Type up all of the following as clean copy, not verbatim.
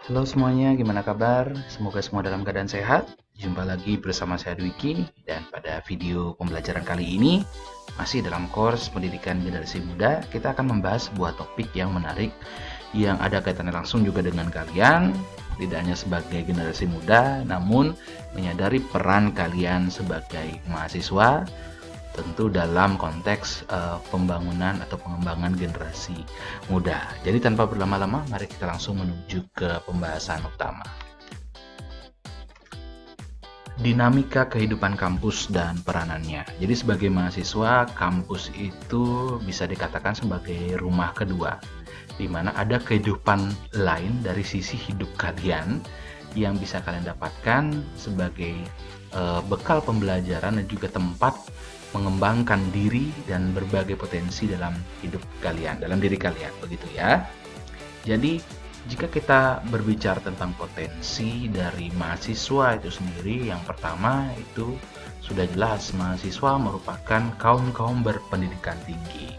Halo semuanya, gimana kabar? Semoga semua dalam keadaan sehat. Jumpa lagi bersama saya Dwiki, dan pada video pembelajaran kali ini masih dalam course pendidikan generasi muda, kita akan membahas sebuah topik yang menarik yang ada kaitannya langsung juga dengan kalian, tidak hanya sebagai generasi muda, namun menyadari peran kalian sebagai mahasiswa tentu dalam konteks pembangunan atau pengembangan generasi muda. Jadi tanpa berlama-lama, mari kita langsung menuju ke pembahasan utama. Dinamika kehidupan kampus dan peranannya. Jadi sebagai mahasiswa, kampus itu bisa dikatakan sebagai rumah kedua, di mana ada kehidupan lain dari sisi hidup kalian yang bisa kalian dapatkan sebagai bekal pembelajaran dan juga tempat mengembangkan diri dan berbagai potensi dalam hidup kalian, dalam diri kalian, begitu ya. Jadi jika kita berbicara tentang potensi dari mahasiswa itu sendiri, yang pertama itu sudah jelas mahasiswa merupakan kaum-kaum berpendidikan tinggi,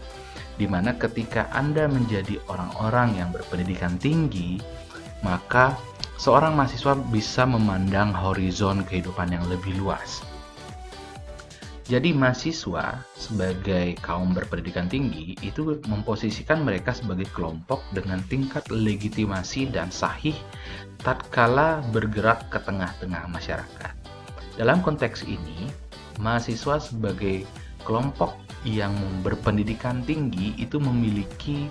di mana ketika Anda menjadi orang-orang yang berpendidikan tinggi, maka seorang mahasiswa bisa memandang horizon kehidupan yang lebih luas. Jadi mahasiswa sebagai kaum berpendidikan tinggi itu memposisikan mereka sebagai kelompok dengan tingkat legitimasi dan sahih tatkala bergerak ke tengah-tengah masyarakat. Dalam konteks ini, mahasiswa sebagai kelompok yang berpendidikan tinggi itu memiliki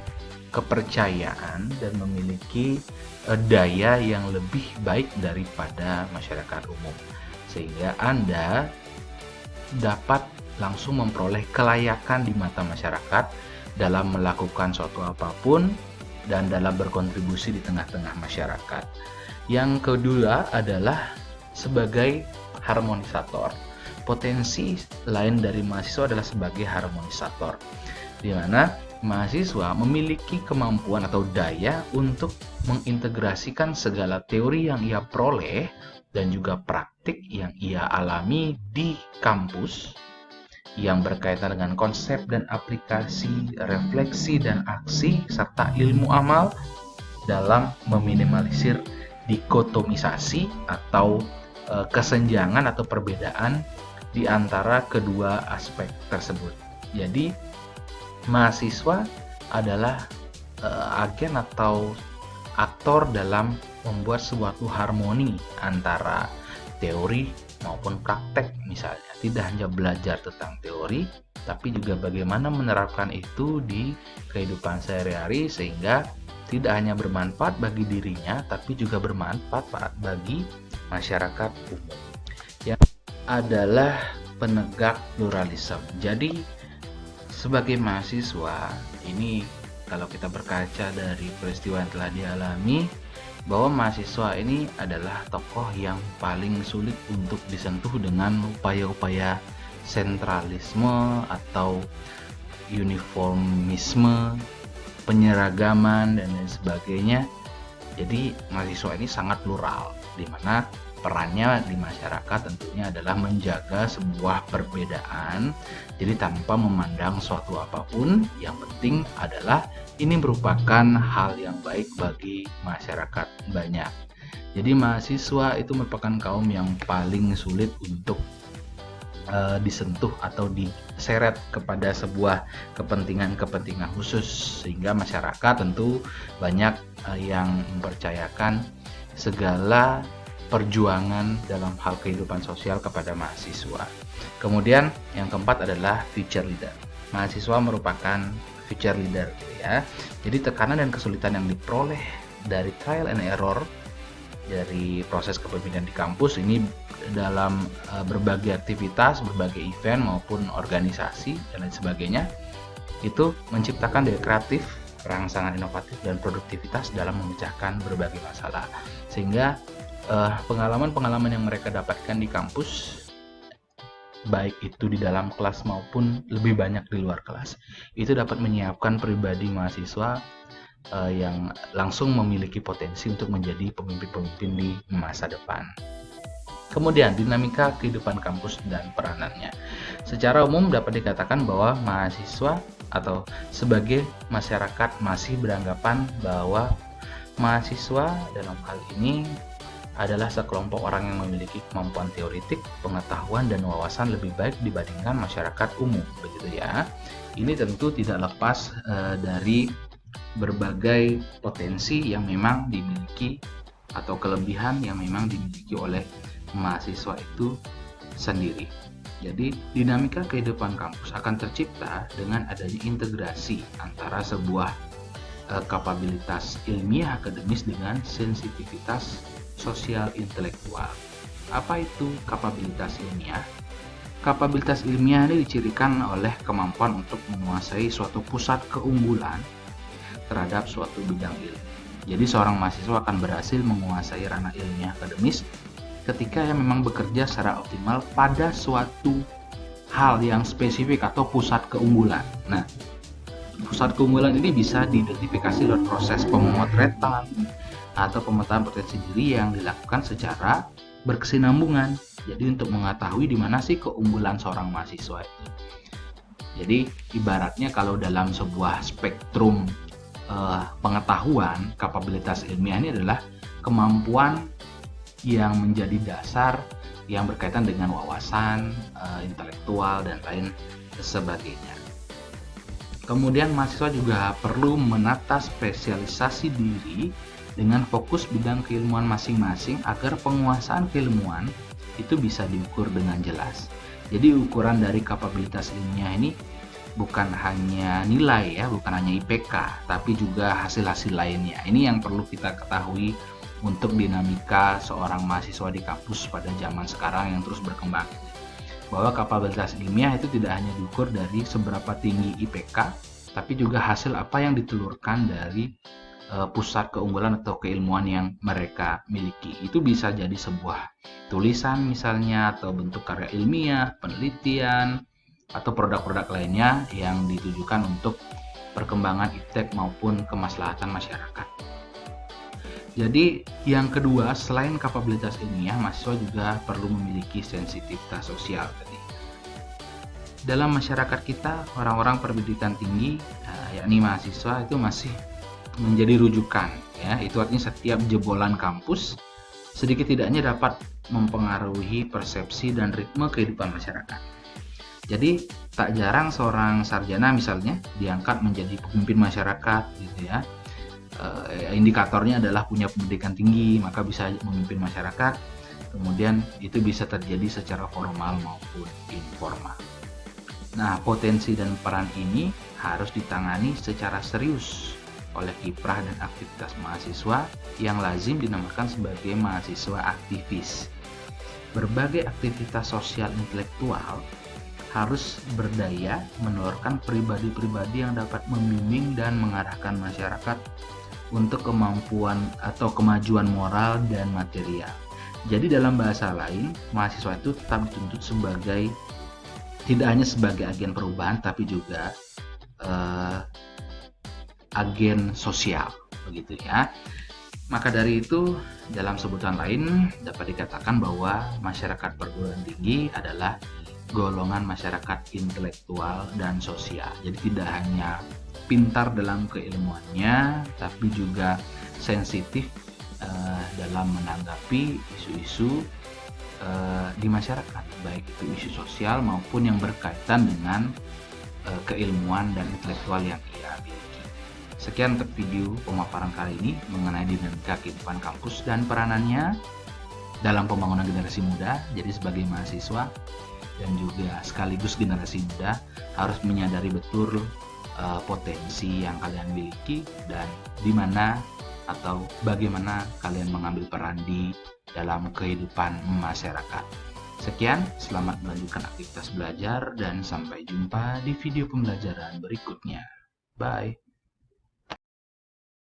kepercayaan dan memiliki daya yang lebih baik daripada masyarakat umum, sehingga Anda dapat langsung memperoleh kelayakan di mata masyarakat dalam melakukan suatu apapun dan dalam berkontribusi di tengah-tengah masyarakat. Yang kedua adalah sebagai harmonisator. Potensi lain dari mahasiswa adalah sebagai harmonisator, di mana mahasiswa memiliki kemampuan atau daya untuk mengintegrasikan segala teori yang ia peroleh dan juga praktik yang ia alami di kampus yang berkaitan dengan konsep dan aplikasi, refleksi dan aksi, serta ilmu amal dalam meminimalisir dikotomisasi atau kesenjangan atau perbedaan di antara kedua aspek tersebut. Jadi mahasiswa adalah agen atau aktor dalam membuat suatu harmoni antara teori maupun praktek. Misalnya tidak hanya belajar tentang teori, tapi juga bagaimana menerapkan itu di kehidupan sehari-hari sehingga tidak hanya bermanfaat bagi dirinya, tapi juga bermanfaat bagi masyarakat umum. Yang adalah penegak pluralisme. Jadi sebagai mahasiswa ini, kalau kita berkaca dari peristiwa yang telah dialami, bahwa mahasiswa ini adalah tokoh yang paling sulit untuk disentuh dengan upaya-upaya sentralisme atau uniformisme, penyeragaman, dan lain sebagainya. Jadi mahasiswa ini sangat plural, di mana perannya di masyarakat tentunya adalah menjaga sebuah perbedaan. Jadi tanpa memandang suatu apapun, yang penting adalah ini merupakan hal yang baik bagi masyarakat banyak. Jadi mahasiswa itu merupakan kaum yang paling sulit untuk disentuh atau diseret kepada sebuah kepentingan-kepentingan khusus, sehingga masyarakat tentu banyak yang mempercayakan segala perjuangan dalam hal kehidupan sosial kepada mahasiswa. Kemudian yang keempat adalah future leader. Mahasiswa merupakan future leader, ya. Jadi tekanan dan kesulitan yang diperoleh dari trial and error dari proses kepemimpinan di kampus ini dalam berbagai aktivitas, berbagai event maupun organisasi dan lain sebagainya, itu menciptakan daya kreatif, rangsangan inovatif dan produktivitas dalam memecahkan berbagai masalah. Sehingga pengalaman-pengalaman yang mereka dapatkan di kampus, baik itu di dalam kelas maupun lebih banyak di luar kelas, itu dapat menyiapkan pribadi mahasiswa yang langsung memiliki potensi untuk menjadi pemimpin-pemimpin di masa depan. Kemudian dinamika kehidupan kampus dan peranannya. Secara umum dapat dikatakan bahwa mahasiswa atau sebagai masyarakat masih beranggapan bahwa Mahasiswa dalam hal ini adalah sekelompok orang yang memiliki kemampuan teoretik, pengetahuan, dan wawasan lebih baik dibandingkan masyarakat umum, begitu ya. Ini tentu tidak lepas dari berbagai potensi yang memang dimiliki atau kelebihan yang memang dimiliki oleh mahasiswa itu sendiri. Jadi, dinamika kehidupan kampus akan tercipta dengan adanya integrasi antara sebuah kapabilitas ilmiah akademis dengan sensitivitas sosial intelektual. Apa itu kapabilitas ilmiah? Kapabilitas ilmiah ini dicirikan oleh kemampuan untuk menguasai suatu pusat keunggulan terhadap suatu bidang ilmu. Jadi seorang mahasiswa akan berhasil menguasai ranah ilmiah akademis ketika yang memang bekerja secara optimal pada suatu hal yang spesifik atau pusat keunggulan. Nah, pusat keunggulan ini bisa diidentifikasi lewat proses pemotretan atau pemetaan potensi diri yang dilakukan secara berkesinambungan. Jadi untuk mengetahui di mana sih keunggulan seorang mahasiswa itu. Jadi ibaratnya kalau dalam sebuah spektrum pengetahuan, kapabilitas ilmiah ini adalah kemampuan yang menjadi dasar yang berkaitan dengan wawasan, intelektual, dan lain sebagainya. Kemudian mahasiswa juga perlu menata spesialisasi diri dengan fokus bidang keilmuan masing-masing agar penguasaan keilmuan itu bisa diukur dengan jelas. Jadi ukuran dari kapabilitas ilmiah ini bukan hanya nilai ya, bukan hanya IPK, tapi juga hasil-hasil lainnya. Ini yang perlu kita ketahui untuk dinamika seorang mahasiswa di kampus pada zaman sekarang yang terus berkembang. Bahwa kapabilitas ilmiah itu tidak hanya diukur dari seberapa tinggi IPK, tapi juga hasil apa yang ditelurkan dari pusat keunggulan atau keilmuan yang mereka miliki. Itu bisa jadi sebuah tulisan misalnya, atau bentuk karya ilmiah, penelitian, atau produk-produk lainnya yang ditujukan untuk perkembangan iptek maupun kemaslahatan masyarakat. Jadi yang kedua, selain kapabilitas ilmiah, mahasiswa juga perlu memiliki sensitivitas sosial. Dalam masyarakat kita, orang-orang pendidikan tinggi, yakni mahasiswa, itu masih menjadi rujukan ya. Itu artinya setiap jebolan kampus sedikit tidaknya dapat mempengaruhi persepsi dan ritme kehidupan masyarakat. Jadi tak jarang seorang sarjana misalnya diangkat menjadi pemimpin masyarakat gitu ya. Indikatornya adalah punya pendidikan tinggi, maka bisa memimpin masyarakat. Kemudian itu bisa terjadi secara formal maupun informal. Nah, potensi dan peran ini harus ditangani secara serius oleh kiprah dan aktivitas mahasiswa yang lazim dinamakan sebagai mahasiswa aktivis. Berbagai aktivitas sosial intelektual harus berdaya menelurkan pribadi-pribadi yang dapat membimbing dan mengarahkan masyarakat untuk kemampuan atau kemajuan moral dan material. Jadi dalam bahasa lain, mahasiswa itu tetap dituntut sebagai tidak hanya sebagai agen perubahan, tapi juga agen sosial, begitu ya. Maka dari itu, dalam sebutan lain dapat dikatakan bahwa masyarakat perguruan tinggi adalah golongan masyarakat intelektual dan sosial. Jadi tidak hanya pintar dalam keilmuannya, tapi juga sensitif dalam menanggapi isu-isu di masyarakat, baik itu isu sosial maupun yang berkaitan dengan keilmuan dan intelektual yang ia miliki. Sekian untuk video pemaparan kali ini mengenai dinamika kehidupan kampus dan peranannya dalam pembangunan generasi muda. Jadi sebagai mahasiswa dan juga sekaligus generasi muda harus menyadari betul potensi yang kalian miliki dan di mana atau bagaimana kalian mengambil peran di dalam kehidupan masyarakat. Sekian, selamat melanjutkan aktivitas belajar dan sampai jumpa di video pembelajaran berikutnya. Bye.